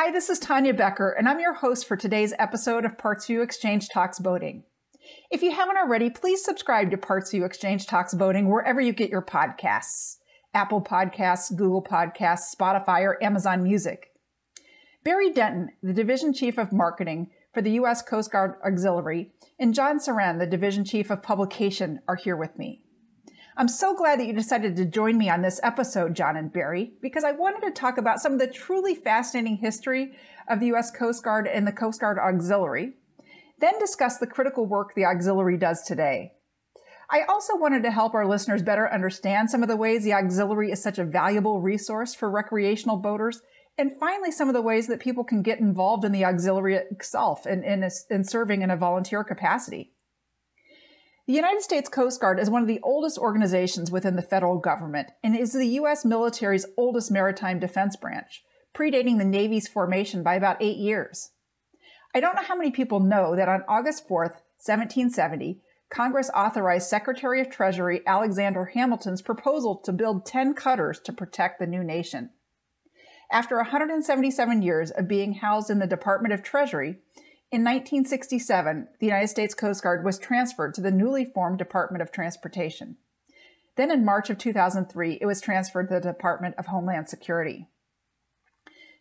Hi, this is Tanya Becker, and I'm your host for today's episode of PartsVu Xchange Talks Boating. If you haven't already, please subscribe to PartsVu Xchange Talks Boating wherever you get your podcasts. Apple Podcasts, Google Podcasts, Spotify, or Amazon Music. Barry Denton, the Division Chief of Marketing for the U.S. Coast Guard Auxiliary, and John Saran, the Division Chief of Publication, are here with me. I'm so glad that you decided to join me on this episode, John and Barry, because I wanted to talk about some of the truly fascinating history of the U.S. Coast Guard and the Coast Guard Auxiliary, then discuss the critical work the Auxiliary does today. I also wanted to help our listeners better understand some of the ways the Auxiliary is such a valuable resource for recreational boaters, and finally some of the ways that people can get involved in the Auxiliary itself in serving in a volunteer capacity. The United States Coast Guard is one of the oldest organizations within the federal government and is the U.S. military's oldest maritime defense branch, predating the Navy's formation by about 8 years. I don't know how many people know that on August 4th, 1770, Congress authorized Secretary of Treasury Alexander Hamilton's proposal to build 10 cutters to protect the new nation. After 177 years of being housed in the Department of Treasury, in 1967, the United States Coast Guard was transferred to the newly formed Department of Transportation. Then in March of 2003, it was transferred to the Department of Homeland Security.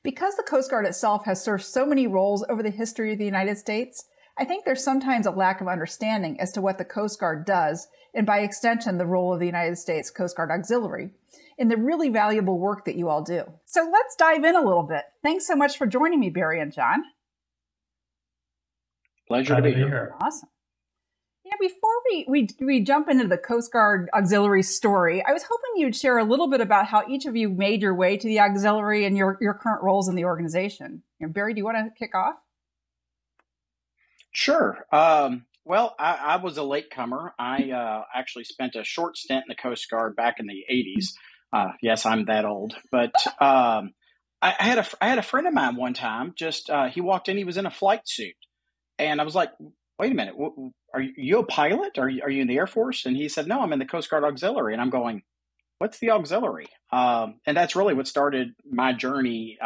Because the Coast Guard itself has served so many roles over the history of the United States, I think there's sometimes a lack of understanding as to what the Coast Guard does, and by extension, the role of the United States Coast Guard Auxiliary, in the really valuable work that you all do. So let's dive in a little bit. Thanks so much for joining me, Barry and John. Pleasure to be here. Awesome. Yeah, before we jump into the Coast Guard Auxiliary story, I was hoping you'd share a little bit about how each of you made your way to the Auxiliary and your current roles in the organization. Barry, do you want to kick off? Sure. Well, I was a latecomer. I actually spent a short stint in the Coast Guard back in the 80s. Yes, I'm that old. But I had a friend of mine one time. He walked in. He was in a flight suit. And I was like, wait a minute, are you a pilot? Are you in the Air Force? And he said, no, I'm in the Coast Guard Auxiliary. And I'm going, what's the Auxiliary? And that's really what started my journey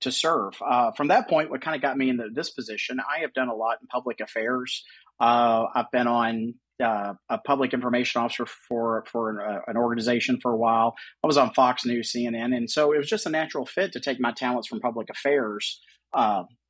to serve. From that point, what kind of got me into this position, I have done a lot in public affairs. I've been on a public information officer for an organization for a while. I was on Fox News, CNN. And so it was just a natural fit to take my talents from public affairs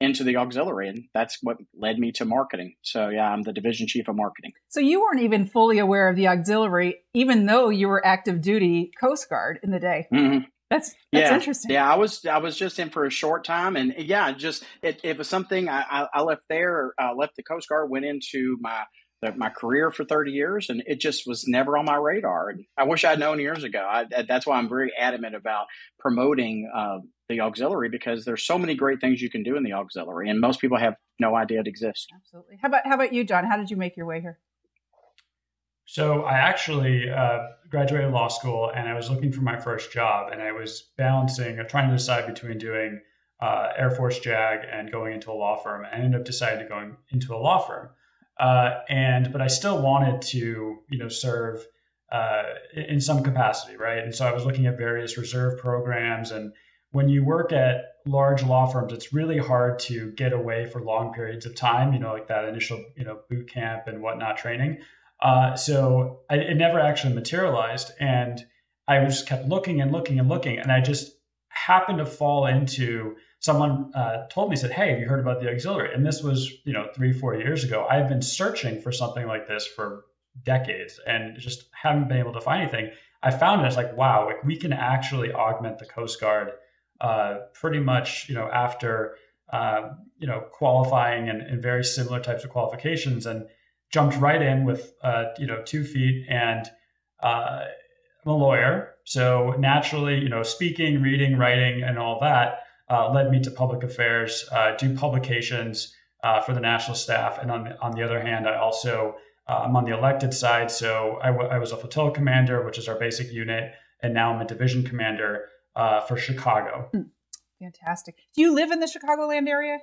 into the Auxiliary, and that's what led me to marketing. So yeah, I'm the Division Chief of Marketing. So you weren't even fully aware of the Auxiliary, even though you were active duty Coast Guard in the day. Mm-hmm. That's interesting. Yeah, I was just in for a short time, and yeah, it was something I left there. Left the Coast Guard, went into my career for 30 years, and it just was never on my radar. And I wish I'd known years ago. That's why I'm very adamant about promoting the Auxiliary, because there's so many great things you can do in the Auxiliary, and most people have no idea it exists. Absolutely. How about you, John? How did you make your way here? So I actually graduated law school, and I was looking for my first job, and I was trying to decide between doing Air Force JAG and going into a law firm. I ended up deciding to go into a law firm. But I still wanted to, serve in some capacity, right? And so I was looking at various reserve programs. And when you work at large law firms, it's really hard to get away for long periods of time, like that initial, boot camp and whatnot training. So it never actually materialized. And I just kept looking and looking and looking. And I just happened to fall into someone told me, said, hey, have you heard about the Auxiliary? And this was, 3-4 years ago. I've been searching for something like this for decades and just haven't been able to find anything. I found it. It's like, wow, we can actually augment the Coast Guard pretty much, after, qualifying and very similar types of qualifications, and jumped right in with, 2 feet. And I'm a lawyer. So naturally, speaking, reading, writing, and all that led me to public affairs, do publications for the national staff. And on the other hand, I also, I'm on the elected side. So I was a flotilla commander, which is our basic unit. And now I'm a division commander for Chicago. Fantastic. Do you live in the Chicagoland area?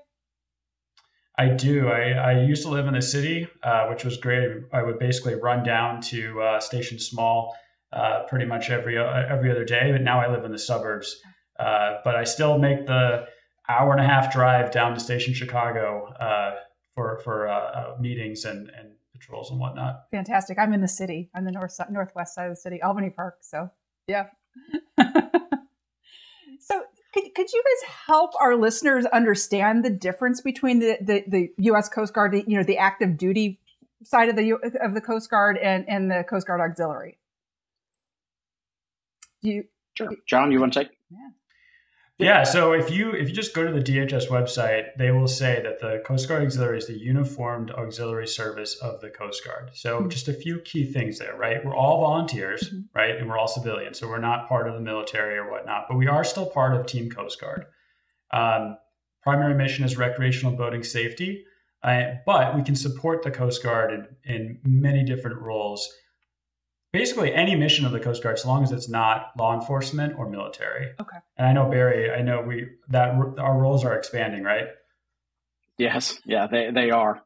I do. I used to live in the city, which was great. I would basically run down to Station Small pretty much every other day. But now I live in the suburbs. But I still make the hour-and-a-half drive down to Station Chicago for meetings and patrols and whatnot. Fantastic. I'm in the city. I'm the northwest side of the city, Albany Park. So yeah. So could you guys help our listeners understand the difference between the U.S. Coast Guard, the active duty side of the Coast Guard and the Coast Guard Auxiliary? Sure. John, you want to take? Yeah. So if you just go to the DHS website, they will say that the Coast Guard Auxiliary is the uniformed auxiliary service of the Coast Guard. So just a few key things there, right? We're all volunteers, right? And we're all civilians. So we're not part of the military or whatnot, but we are still part of Team Coast Guard. Primary mission is recreational boating safety, but we can support the Coast Guard in many different roles. Basically any mission of the Coast Guard, as long as it's not law enforcement or military. Okay. And I know, Barry, our roles are expanding, right? Yes. Yeah, they are.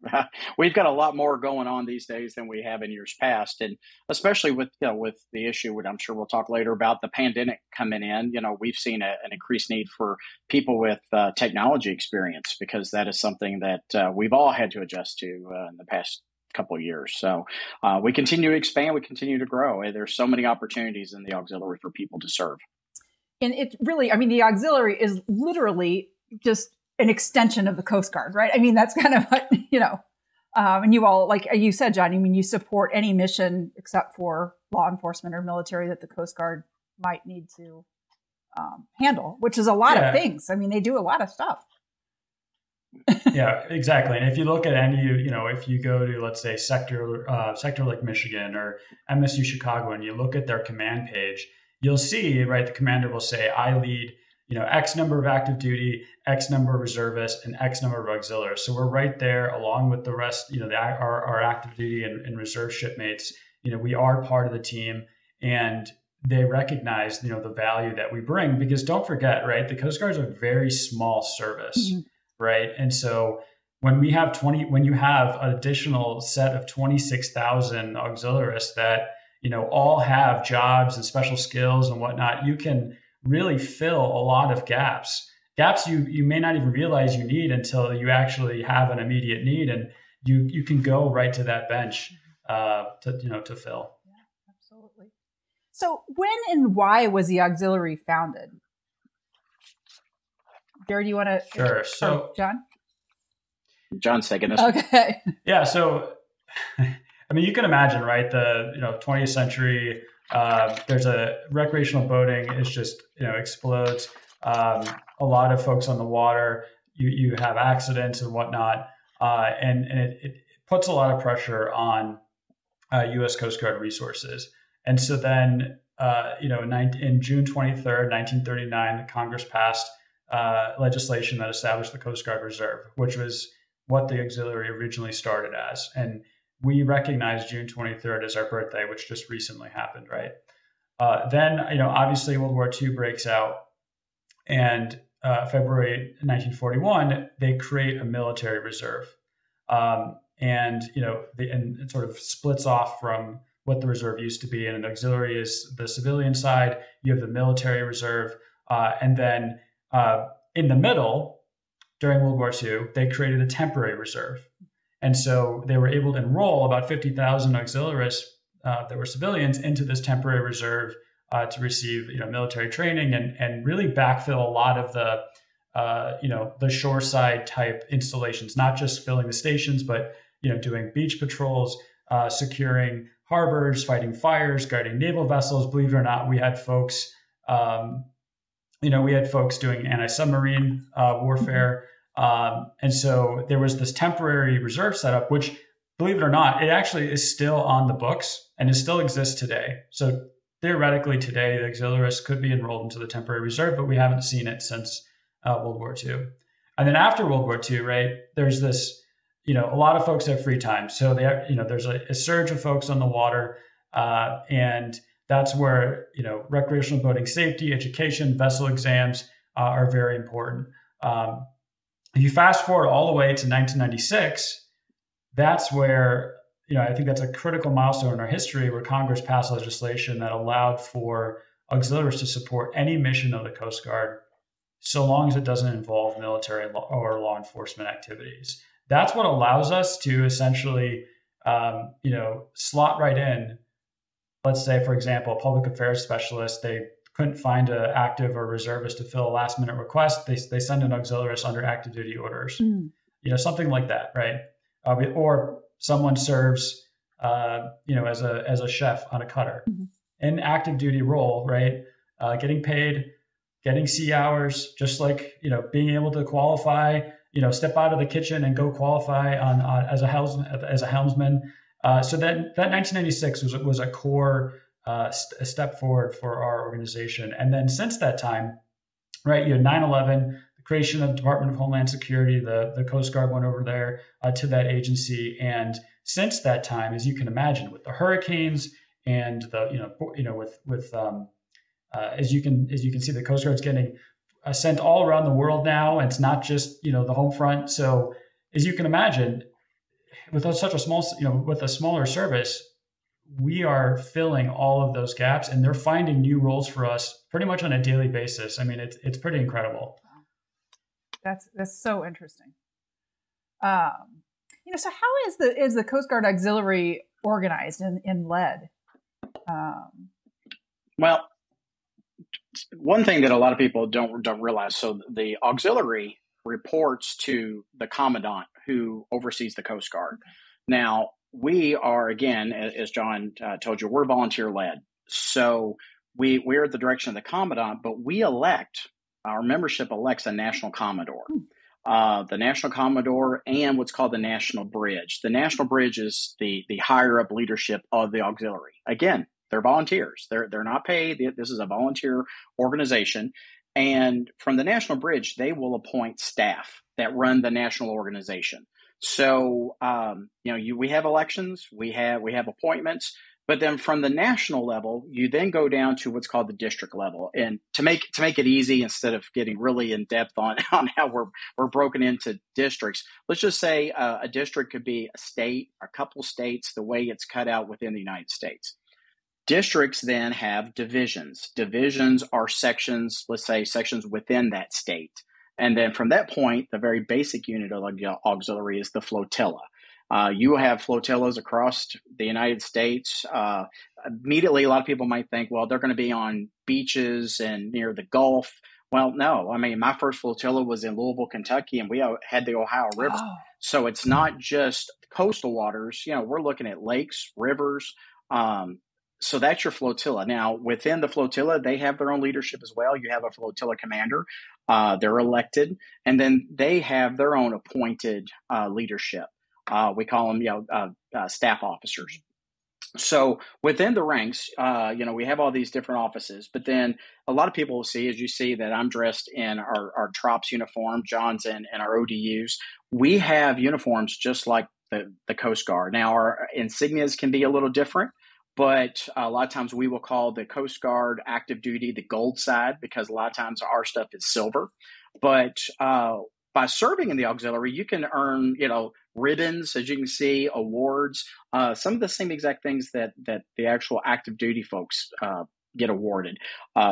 We've got a lot more going on these days than we have in years past. And especially with the issue, which I'm sure we'll talk later about, the pandemic coming in, we've seen an increased need for people with technology experience, because that is something that we've all had to adjust to in the past couple of years. So we continue to expand, we continue to grow. There's so many opportunities in the auxiliary for people to serve. And it really, the auxiliary is literally just an extension of the Coast Guard, right? That's kind of what, and you all, like you said, John, you support any mission except for law enforcement or military that the Coast Guard might need to handle, which is a lot of things. They do a lot of stuff. Yeah, exactly. And if you look at if you go to, let's say, sector like Michigan or MSU Chicago, and you look at their command page, you'll see, right, the commander will say, I lead, X number of active duty, X number of reservists, and X number of auxiliaries. So we're right there along with the rest, our active duty and reserve shipmates. We are part of the team, and they recognize, the value that we bring, because don't forget, right, the Coast Guard is a very small service. Right. And so when you have an additional set of 26,000 auxiliarists that, all have jobs and special skills and whatnot, you can really fill a lot of gaps you may not even realize you need until you actually have an immediate need, and you can go right to that bench to fill. Yeah, absolutely. So when and why was the auxiliary founded? Jared, you want to? Sure. So, John's taking this. Okay. Yeah. So, you can imagine, right? The 20th century. There's a recreational boating is just explodes. A lot of folks on the water. You have accidents and whatnot, and it puts a lot of pressure on U.S. Coast Guard resources. And so then, in June 23rd, 1939, the Congress passed legislation that established the Coast Guard Reserve, which was what the auxiliary originally started as. And we recognize June 23rd as our birthday, which just recently happened, right? Then, obviously World War II breaks out, and February 1941, they create a military reserve. And it sort of splits off from what the reserve used to be. And the auxiliary is the civilian side. You have the military reserve. And then in the middle, during World War II, they created a temporary reserve. And so they were able to enroll about 50,000 auxiliarists that were civilians into this temporary reserve to receive military training and really backfill a lot of the shoreside type installations, not just filling the stations, but doing beach patrols, securing harbors, fighting fires, guarding naval vessels. Believe it or not, we had folks doing anti-submarine warfare. And so there was this temporary reserve setup, which, believe it or not, it actually is still on the books and it still exists today. So theoretically today, the auxiliarists could be enrolled into the temporary reserve, but we haven't seen it since World War II. And then after World War II, right, there's this, a lot of folks have free time. So they have, there's a surge of folks on the water, and that's where, recreational boating safety, education, vessel exams are very important. If you fast forward all the way to 1996, that's where, I think that's a critical milestone in our history where Congress passed legislation that allowed for auxiliaries to support any mission of the Coast Guard so long as it doesn't involve military or law enforcement activities. That's what allows us to essentially, slot right in. Let's say, for example, a public affairs specialist, they couldn't find an active or reservist to fill a last minute request. They send an auxiliarist under active duty orders, something like that, right? Or someone serves, as a chef on a cutter, in active duty role, right? Getting paid, getting sea hours, just like, being able to qualify, step out of the kitchen and go qualify on as a helmsman. So that 1996 was a core a step forward for our organization. And then since that time, right, you had 9/11, the creation of the Department of Homeland Security, the Coast Guard went over there to that agency. And since that time, as you can imagine, with the hurricanes and as you can see, the Coast Guard's getting sent all around the world now. And it's not just, the home front. So as you can imagine, with such a small, with a smaller service, we are filling all of those gaps, and they're finding new roles for us pretty much on a daily basis. I mean, it's pretty incredible. That's so interesting. So how is the Coast Guard Auxiliary organized in lead? Well, one thing that a lot of people don't realize, so the auxiliary reports to the commandant who oversees the Coast Guard. Now, we are, again, as John told you, we're volunteer led. So we're at the direction of the commandant, but our membership elects a national commodore. The national commodore and what's called the national bridge. The national bridge is the higher up leadership of the auxiliary. Again, they're volunteers. They're not paid. This is a volunteer organization. And from the national bridge, they will appoint staff that run the national organization. So, we have elections, we have appointments, but then from the national level, you then go down to what's called the district level. And to make it easy, instead of getting really in depth on how we're broken into districts, let's just say a district could be a state, a couple states, the way it's cut out within the United States. Districts then have divisions. Divisions are sections, let's say sections within that state. And then from that point, the very basic unit of auxiliary is the flotilla. You have flotillas across the United States. Immediately, a lot of people might think, well, they're going to be on beaches and near the Gulf. Well, no. I mean, my first flotilla was in Louisville, Kentucky, and we had the Ohio River. Oh. So it's not just coastal waters. We're looking at lakes, rivers. So that's your flotilla. Now, within the flotilla, they have their own leadership as well. You have a flotilla commander. They're elected, and then they have their own appointed leadership. We call them, staff officers. So within the ranks, we have all these different offices, but then a lot of people will see, as you see, that I'm dressed in our TROPS uniform, John's in our ODUs. We have uniforms just like the Coast Guard. Now, our insignias can be a little different. But a lot of times we will call the Coast Guard active duty the gold side, because a lot of times our stuff is silver. But by serving in the auxiliary, you can earn, ribbons, as you can see, awards, some of the same exact things that the actual active duty folks get awarded.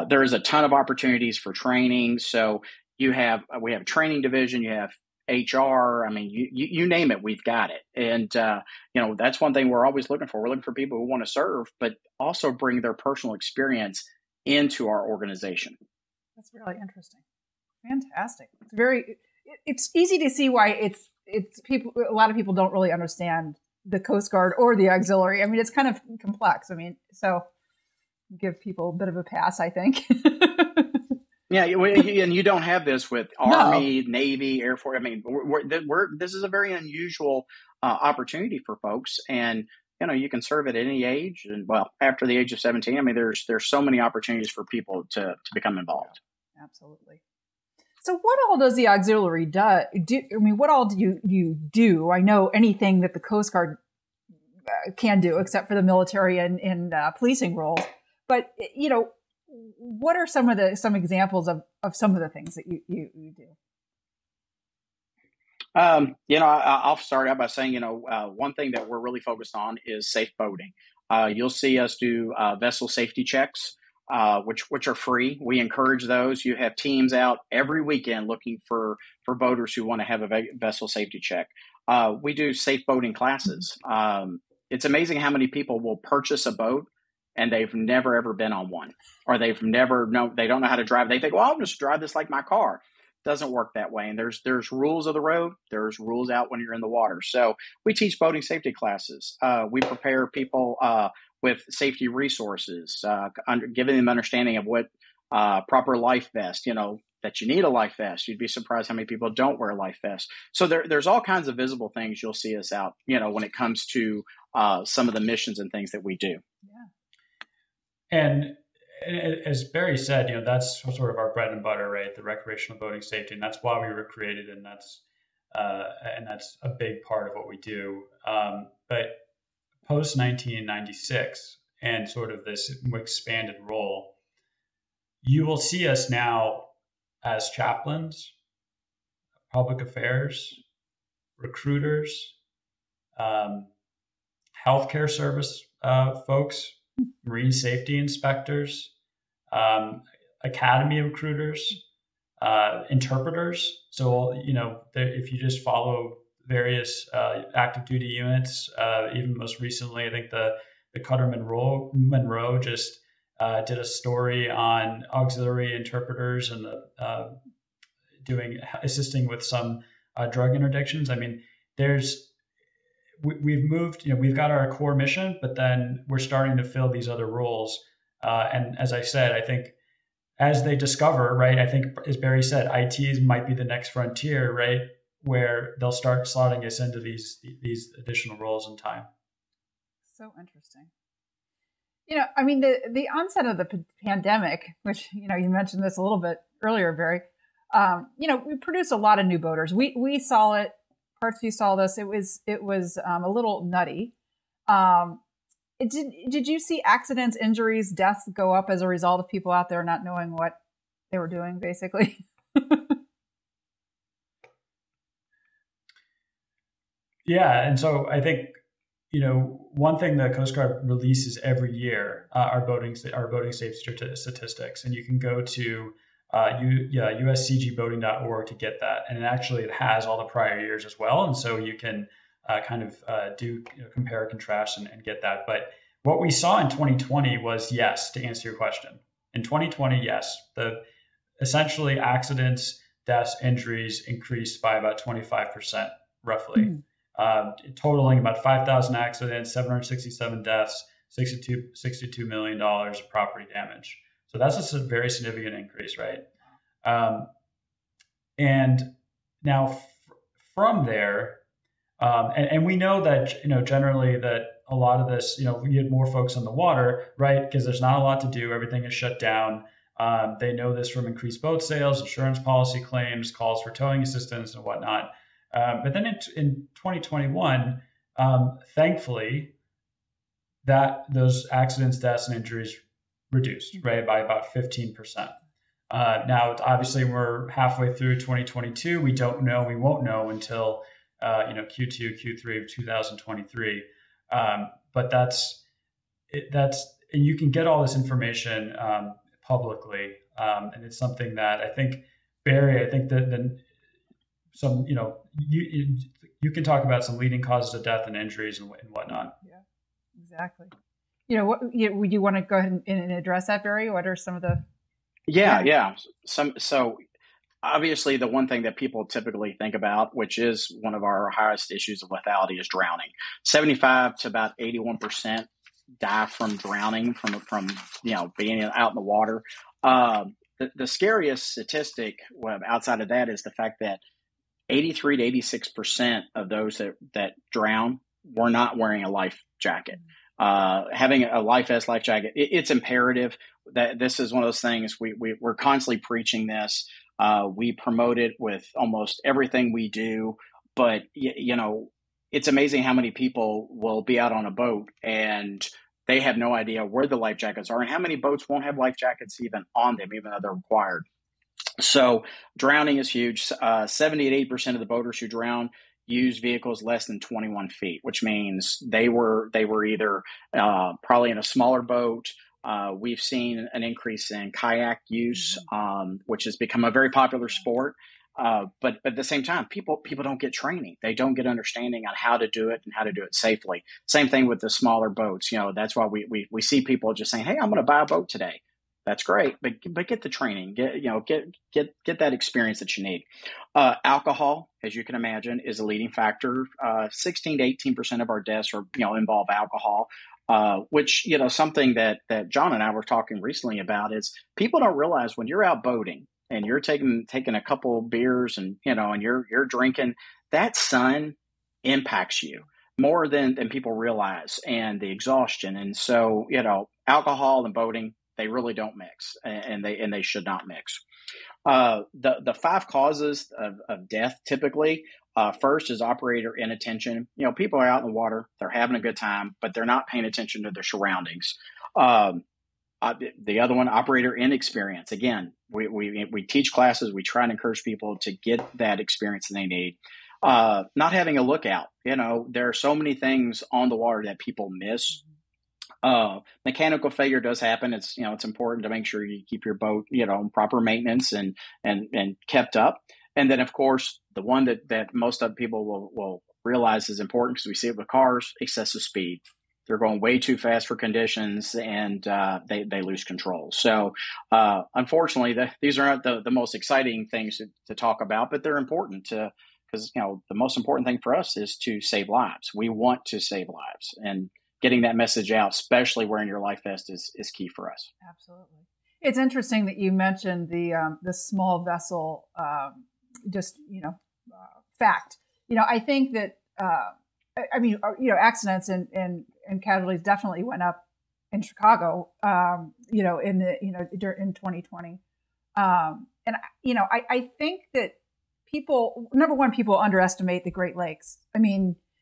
There is a ton of opportunities for training. So we have a training division, you have HR, I mean, you name it, we've got it. And, that's one thing we're always looking for. We're looking for people who want to serve, but also bring their personal experience into our organization. That's really interesting. Fantastic. It's easy to see why it's people, a lot of people don't really understand the Coast Guard or the auxiliary. I mean, it's kind of complex. I mean, so give people a bit of a pass, I think. Yeah, and you don't have this with Army, Navy, Air Force. I mean, this is a very unusual opportunity for folks, and you can serve at any age, and after the age of 17. I mean, there's so many opportunities for people to become involved. Absolutely. So, what all does the auxiliary do? I mean, what all do you do? I know anything that the Coast Guard can do, except for the military and policing roles, but what are some examples of some of the things that you do? I'll start out by saying, one thing that we're really focused on is safe boating. You'll see us do vessel safety checks. which are free. We encourage those. You have teams out every weekend looking for boaters who want to have a vessel safety check. We do safe boating classes. It's amazing how many people will purchase a boat and they've never ever been on one, or they don't know how to drive. They think, well, I'll just drive this like my car. Doesn't work that way. And there's rules of the road. There's rules out when you're in the water. So we teach boating safety classes. We prepare people with safety resources, giving them understanding of what proper life vest, that you need a life vest. You'd be surprised how many people don't wear a life vest. So there's all kinds of visible things you'll see us out, when it comes to some of the missions and things that we do. Yeah. And as Barry said, that's sort of our bread and butter, right? The recreational boating safety, and that's why we were created, and that's a big part of what we do. But post 1996 and sort of this expanded role, you will see us now as chaplains, public affairs, recruiters, healthcare service folks, marine safety inspectors, academy recruiters, interpreters. So, if you just follow various active duty units, even most recently, I think the Cutter Monroe just did a story on auxiliary interpreters and assisting with some drug interdictions. I mean, we've moved, we've got our core mission, but then we're starting to fill these other roles. And as I said, I think as they discover, right, I think as Barry said, IT might be the next frontier, right, where they'll start slotting us into these additional roles in time. So interesting. I mean, the onset of the pandemic, which, you mentioned this a little bit earlier, Barry, we produced a lot of new boaters. We saw it. PartsVu saw this. It was a little nutty. Did you see accidents, injuries, deaths go up as a result of people out there not knowing what they were doing, basically? Yeah, and so I think one thing the Coast Guard releases every year are boating safety statistics, and you can go to USCGboating.org to get that. And it has all the prior years as well. And so you can do compare, contrast, and get that. But what we saw in 2020 was, yes, to answer your question. In 2020, yes, essentially accidents, deaths, injuries increased by about 25%, roughly, totaling about 5,000 accidents, 767 deaths, $62 million of property damage. So that's a very significant increase, right? And now from there, and we know that, generally that a lot of this, we get more folks on the water, right? Because there's not a lot to do. Everything is shut down. They know this from increased boat sales, insurance policy claims, calls for towing assistance and whatnot. But then in 2021, thankfully, that those accidents, deaths, and injuries reduced, right, by about 15%. Now, obviously, we're halfway through 2022. We don't know. We won't know until Q2, Q3 of 2023. But that's and you can get all this information publicly, and it's something that I think, Barry, that some you can talk about some leading causes of death and injuries and whatnot. Yeah, exactly. Would you want to go ahead and address that, Barry? What are some of the? Yeah. So obviously the one thing that people typically think about, which is one of our highest issues of lethality, is drowning. 75 to about 81% die from drowning from being out in the water. The scariest statistic outside of that is the fact that 83 to 86% of those that drown were not wearing a life jacket. Having a life vest, life jacket, it's imperative. That this is one of those things we're constantly preaching this. We promote it with almost everything we do, but it's amazing how many people will be out on a boat and they have no idea where the life jackets are, and how many boats won't have life jackets even on them, even though they're required. So drowning is huge. 78% of the boaters who drown use vehicles less than 21 feet, which means they were either probably in a smaller boat, We've seen an increase in kayak use, which has become a very popular sport. But at the same time, people don't get training. They don't get understanding on how to do it and how to do it safely. Same thing with the smaller boats. That's why we see people just saying, "Hey, I'm going to buy a boat today." That's great, but get the training, get that experience that you need. Alcohol, as you can imagine, is a leading factor. 16 to 18% of our deaths are involve alcohol. Which, something that John and I were talking recently about is people don't realize when you're out boating and you're taking a couple beers and, and you're drinking, that sun impacts you more than people realize, and the exhaustion. And so, alcohol and boating, they really don't mix, and they should not mix. The 5 causes of death typically, first is operator inattention. People are out in the water, they're having a good time, but they're not paying attention to their surroundings. The other one, operator inexperience. Again, we teach classes, we try and encourage people to get that experience that they need. Not having a lookout. There are so many things on the water that people miss. Mechanical failure does happen. It's important to make sure you keep your boat, proper maintenance and kept up. And then, of course, the one that most of people will realize is important, because we see it with cars: excessive speed. They're going way too fast for conditions, and they lose control. So, unfortunately, these are not the most exciting things to talk about, but they're important because the most important thing for us is to save lives. We want to save lives, and getting that message out, especially wearing your life vest, is key for us. Absolutely. It's interesting that you mentioned the small vessel, fact. I think that, accidents and casualties definitely went up in Chicago, in 2020. I think that number one, people underestimate the Great Lakes.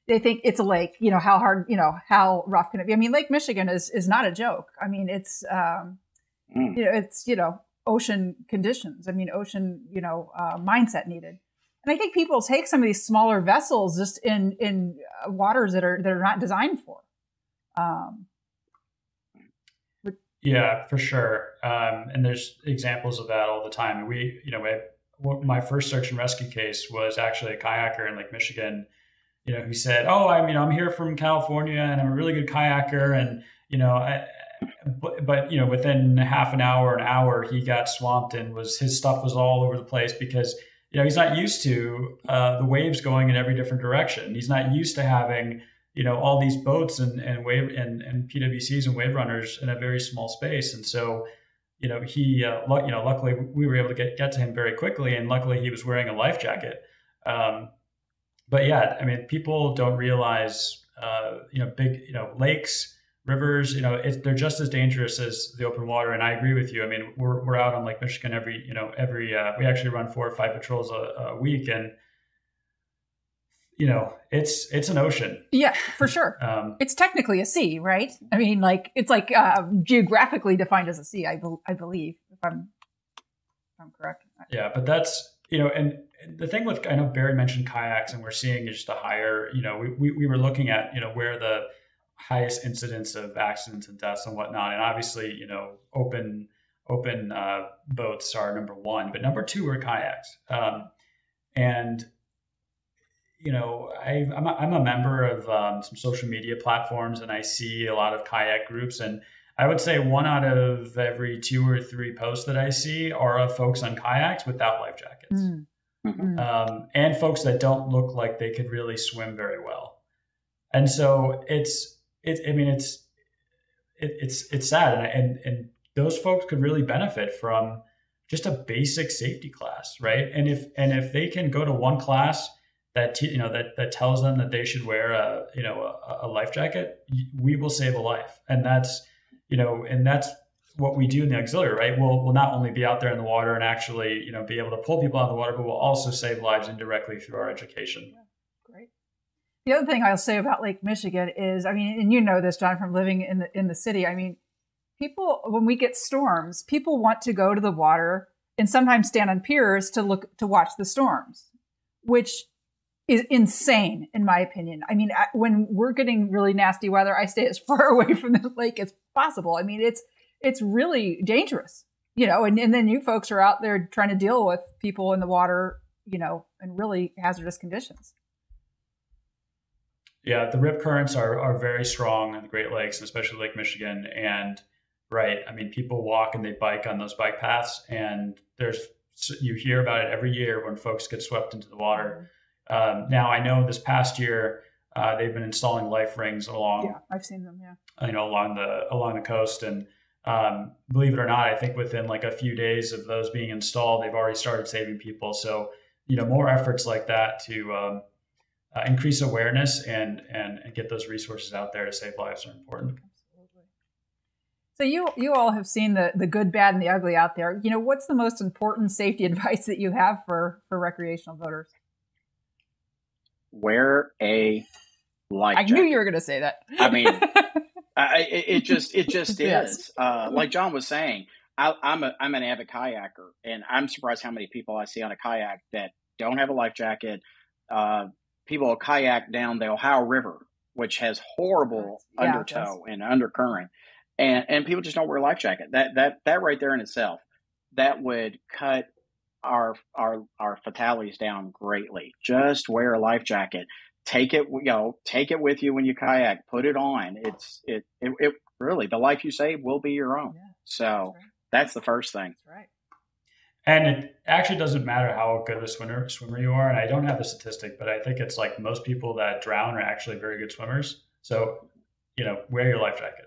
They think it's a lake, how hard, how rough can it be? Lake Michigan is not a joke. It's, it's, ocean conditions. Ocean, mindset needed. And I think people take some of these smaller vessels just in waters that are not designed for. Yeah, for sure. And there's examples of that all the time. My first search and rescue case was actually a kayaker in Lake Michigan, who said, "Oh, I'm here from California and I'm a really good kayaker." And, but within half an hour, he got swamped and his stuff was all over the place because, he's not used to the waves going in every different direction. He's not used to having, all these boats and PWCs and wave runners in a very small space. And so, luckily we were able to get to him very quickly, and luckily he was wearing a life jacket. But yeah, people don't realize, big, lakes, rivers, they're just as dangerous as the open water. And I agree with you. We're out on Lake Michigan we actually run 4 or 5 patrols a week, and it's an ocean. Yeah, for sure. It's technically a sea, right? It's geographically defined as a sea, I believe, if I'm correct. Yeah, but that's, and the thing with, I know Barry mentioned kayaks, and we're seeing just a higher, we were looking at, where the highest incidence of accidents and deaths and whatnot. And obviously, open boats are number 1, but number 2 are kayaks. I'm a member of some social media platforms, and I see a lot of kayak groups, and I would say 1 out of every 2 or 3 posts that I see are of folks on kayaks without life jackets. Mm-hmm. And folks that don't look like they could really swim very well. And so it's sad. And those folks could really benefit from just a basic safety class, right? And if they can go to one class that tells them that they should wear a life jacket, we will save a life. And that's what we do in the auxiliary, right? We'll not only be out there in the water and actually, be able to pull people out of the water, but we'll also save lives indirectly through our education. Yeah, great. The other thing I'll say about Lake Michigan is, and this, John, from living in the city, people, when we get storms, people want to go to the water and sometimes stand on piers to watch the storms, which is insane, in my opinion. When we're getting really nasty weather, I stay as far away from the lake as possible. it's really dangerous, and then you folks are out there trying to deal with people in the water, in really hazardous conditions. Yeah, the rip currents are very strong in the Great Lakes, especially Lake Michigan. And right, I mean, people walk and they bike on those bike paths, and you hear about it every year when folks get swept into the water. Now, I know this past year they've been installing life rings along. Yeah, I've seen them. Yeah, along the coast, and believe it or not, I think within like a few days of those being installed, they've already started saving people. So more efforts like that to increase awareness and get those resources out there to save lives are important. Absolutely. So you all have seen the good, bad, and the ugly out there. What's the most important safety advice that you have for recreational boaters? Wear a life jacket. I knew you were going to say that. I mean, it just yes. is. Like John was saying, I'm an avid kayaker, and I'm surprised how many people I see on a kayak that don't have a life jacket. People kayak down the Ohio River, which has horrible undertow and undercurrent, and people just don't wear a life jacket. That right there in itself, that would cut our fatalities down greatly. Just wear a life jacket. Take it with you when you kayak. Put it on. It really, the life you save will be your own. Yeah, so that's the first thing. That's right. And it actually doesn't matter how good a swimmer you are. And I don't have the statistic, but I think it's like most people that drown are actually very good swimmers. So, wear your life jacket,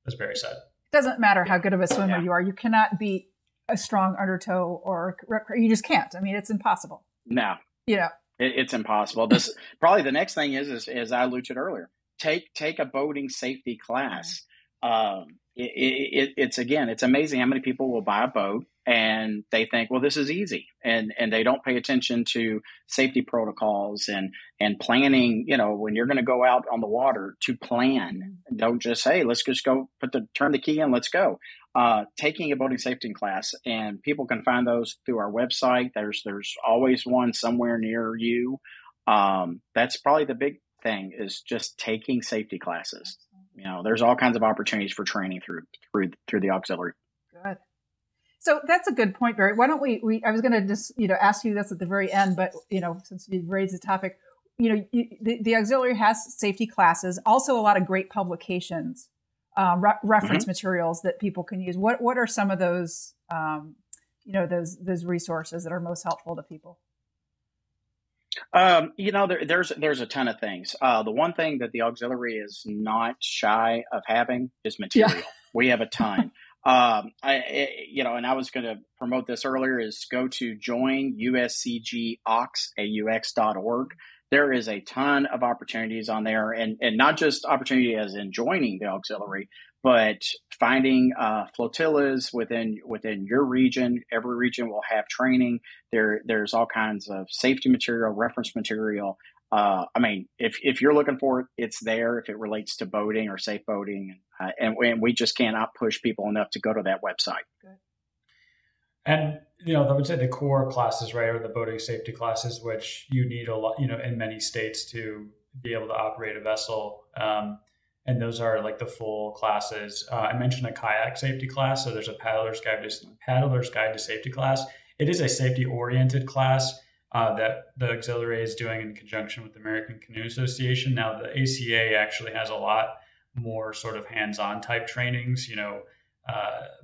as Barry said. It doesn't matter how good of a swimmer you are. You cannot beat a strong undertow, or you just can't. I mean, it's impossible. No. It's impossible. This probably the next thing is as I alluded to earlier, take a boating safety class. It's amazing how many people will buy a boat and they think, well, this is easy, and they don't pay attention to safety protocols and planning. When you're going to go out on the water, to plan. Don't just say, let's just go turn the key in, let's go. Taking a boating safety class, and people can find those through our website. There's always one somewhere near you. That's probably the big thing, is just taking safety classes. There's all kinds of opportunities for training through the auxiliary. Good. So that's a good point, Barry. Why don't we I was going to just, ask you this at the very end, but, since you raised the topic, the auxiliary has safety classes, also a lot of great publications, reference materials that people can use. What are some of those, those resources that are most helpful to people? There's a ton of things. The one thing that the auxiliary is not shy of having is material. Yeah. We have a ton. And I was going to promote this earlier, is go to join USCG AUX.org. There is a ton of opportunities on there, and not just opportunity as in joining the auxiliary, but finding flotillas within your region. Every region will have training. There's all kinds of safety material, reference material. If you're looking for it, it's there. If it relates to boating or safe boating, and we just cannot push people enough to go to that website. Good. And I would say the core classes, right, are the boating safety classes, which you need a lot, in many states to be able to operate a vessel. And those are like the full classes. I mentioned a kayak safety class. So there's a paddler's guide to safety class. It is a safety-oriented class that the auxiliary is doing in conjunction with the American Canoe Association. Now, the ACA actually has a lot more sort of hands-on type trainings,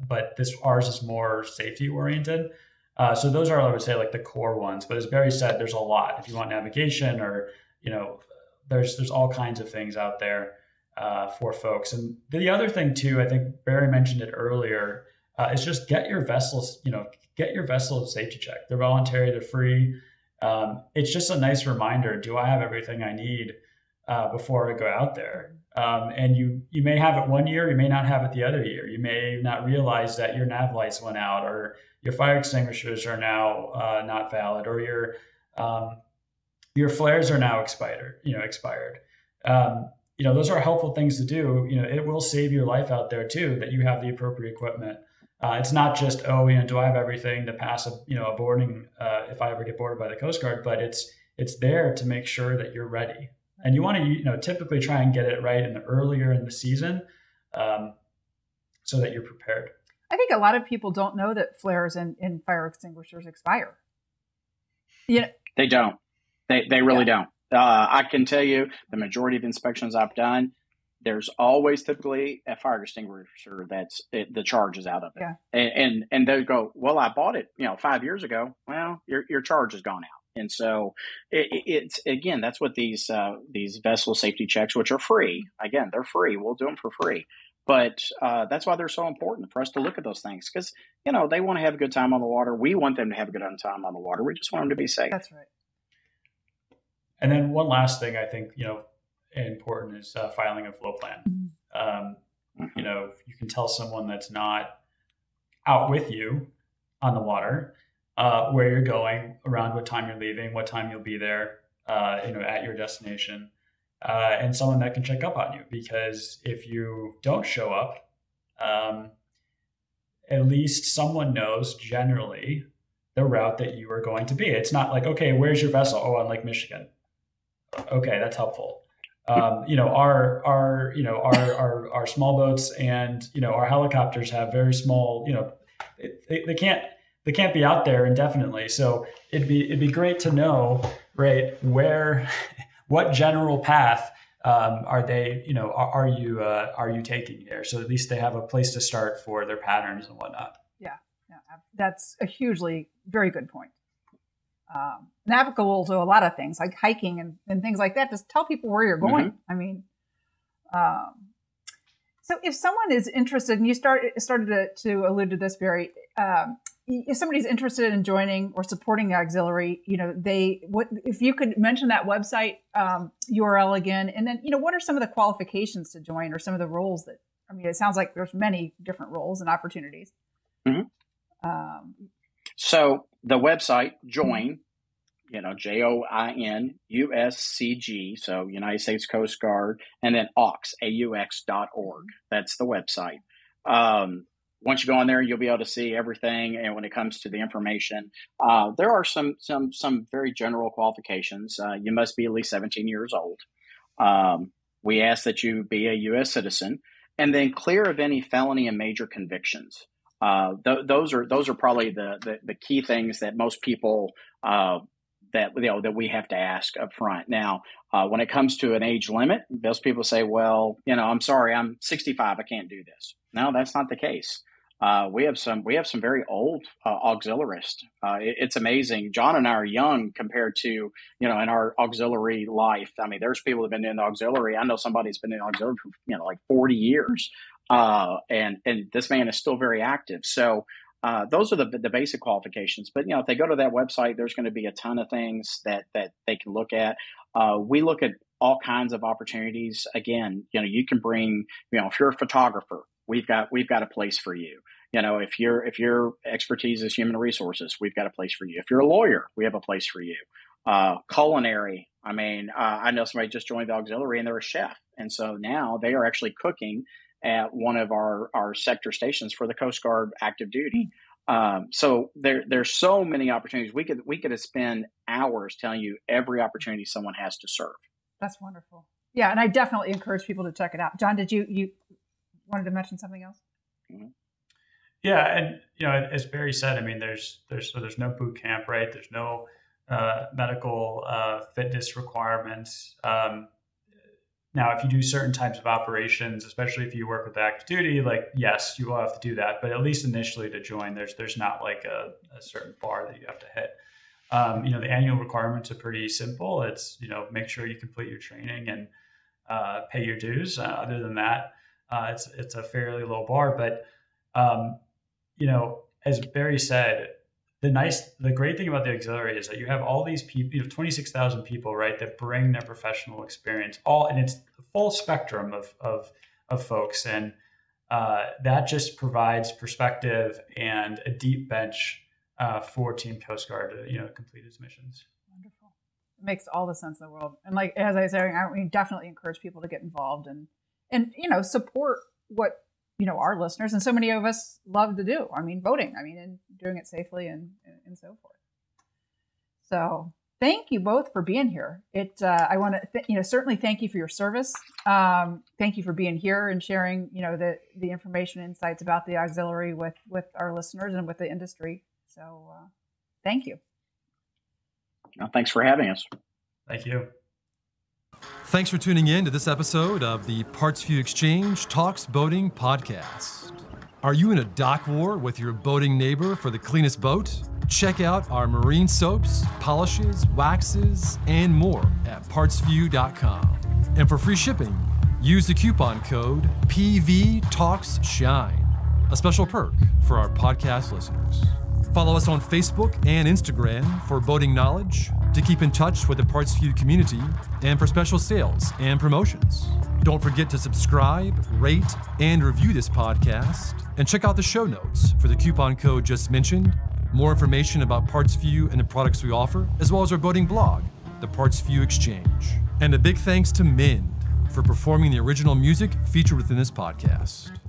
but ours is more safety-oriented. So those are, I would say, like the core ones. But as Barry said, there's a lot. If you want navigation, or there's all kinds of things out there for folks. And the other thing too, I think Barry mentioned it earlier, is just get your vessels safety checked. They're voluntary, they're free. It's just a nice reminder. Do I have everything I need before I go out there? And you may have it one year, you may not have it the other year. You may not realize that your nav lights went out, or your fire extinguishers are now not valid, or your flares are now expired. Those are helpful things to do. It will save your life out there too, that you have the appropriate equipment. It's not just, do I have everything to pass a boarding if I ever get boarded by the Coast Guard, but it's there to make sure that you're ready. And you want to, typically try and get it right earlier in the season. So so that you're prepared. I think a lot of people don't know that flares and fire extinguishers expire. You know, they don't. They really don't. I can tell you the majority of inspections I've done, there's always typically a fire extinguisher the charge is out of it. Yeah. And they go, well, I bought it, 5 years ago. Well, your charge has gone out. And so it's again, that's what these vessel safety checks, which are free. Again, they're free. We'll do them for free. But that's why they're so important for us to look at those things, because, they want to have a good time on the water. We want them to have a good time on the water. We just want them to be safe. That's right. And then one last thing I think, important is filing a flow plan. You can tell someone that's not out with you on the water where you're going, around what time you're leaving, what time you'll be there, at your destination. And someone that can check up on you, because if you don't show up, at least someone knows generally the route that you are going to be. It's not like, okay, where's your vessel? Oh, on Lake Michigan. Okay, that's helpful. Our small boats and our helicopters have very small. They can't be out there indefinitely. So it'd be great to know, right, what general path are you taking here? So at least they have a place to start for their patterns and whatnot. Yeah, that's a very good point. Navigable to a lot of things like hiking and things like that. Just tell people where you're going. Mm-hmm. I mean, so if someone is interested, and you started to allude to this, Barry, if somebody's interested in joining or supporting the auxiliary, if you could mention that website URL again, and then, what are some of the qualifications to join, or some of the roles it sounds like there's many different roles and opportunities. Mm-hmm. So the website, join, JOIN, USCG, so United States Coast Guard, and then AUX.org. That's the website. Once you go on there, you'll be able to see everything. And when it comes to the information, there are some very general qualifications. You must be at least 17 years old. We ask that you be a U.S. citizen, and then clear of any felony and major convictions. Those are probably the key things that most people that we have to ask up front. Now, when it comes to an age limit, those people say, well, I'm sorry, I'm 65, I can't do this. No, that's not the case. We have some very old auxiliarists. It's amazing. John and I are young compared to, in our auxiliary life. I mean, there's people that have been in the auxiliary. I know somebody's been in the auxiliary for, like 40 years. And this man is still very active. So those are the basic qualifications. But, if they go to that website, there's going to be a ton of things that they can look at. We look at all kinds of opportunities. Again, you can bring, if you're a photographer, we've got a place for you. If your expertise is human resources, we've got a place for you. If you're a lawyer, we have a place for you. Culinary. I know somebody just joined the auxiliary and they're a chef. And so now they are actually cooking at one of our sector stations for the Coast Guard active duty. So there's so many opportunities. We could spend hours telling you every opportunity someone has to serve. That's wonderful. Yeah, and I definitely encourage people to check it out. John, did you wanted to mention something else? Mm-hmm. Yeah, and as Barry said, there's no boot camp, right? There's no medical fitness requirements. Now, if you do certain types of operations, especially if you work with active duty, yes, you will have to do that. But at least initially to join, there's not like a certain bar that you have to hit. The annual requirements are pretty simple. It's, make sure you complete your training and pay your dues. Other than that, it's a fairly low bar. But, as Barry said, the great thing about the auxiliary is that you have all these people, 26,000 people, right, that bring their professional experience, and it's the full spectrum of folks. And that just provides perspective and a deep bench for Team Coast Guard to, complete its missions. Wonderful. It makes all the sense in the world. And as I was saying, we definitely encourage people to get involved and support what, our listeners and so many of us love to do. Boating, and doing it safely and so forth. So Thank you both for being here. I want to, certainly thank you for your service. Thank you for being here and sharing, the information, insights about the auxiliary with our listeners and with the industry. So, thank you. Well, thanks for having us. Thank you. Thanks for tuning in to this episode of the PartsVu Xchange Talks Boating Podcast. Are you in a dock war with your boating neighbor for the cleanest boat? Check out our marine soaps, polishes, waxes, and more at PartsVu.com. And for free shipping, use the coupon code PVTalksShine, a special perk for our podcast listeners. Follow us on Facebook and Instagram for boating knowledge, to keep in touch with the PartsVu community, and for special sales and promotions. Don't forget to subscribe, rate, and review this podcast, and check out the show notes for the coupon code just mentioned, more information about PartsVu and the products we offer, as well as our boating blog, the PartsVu Xchange. And a big thanks to Mind for performing the original music featured within this podcast.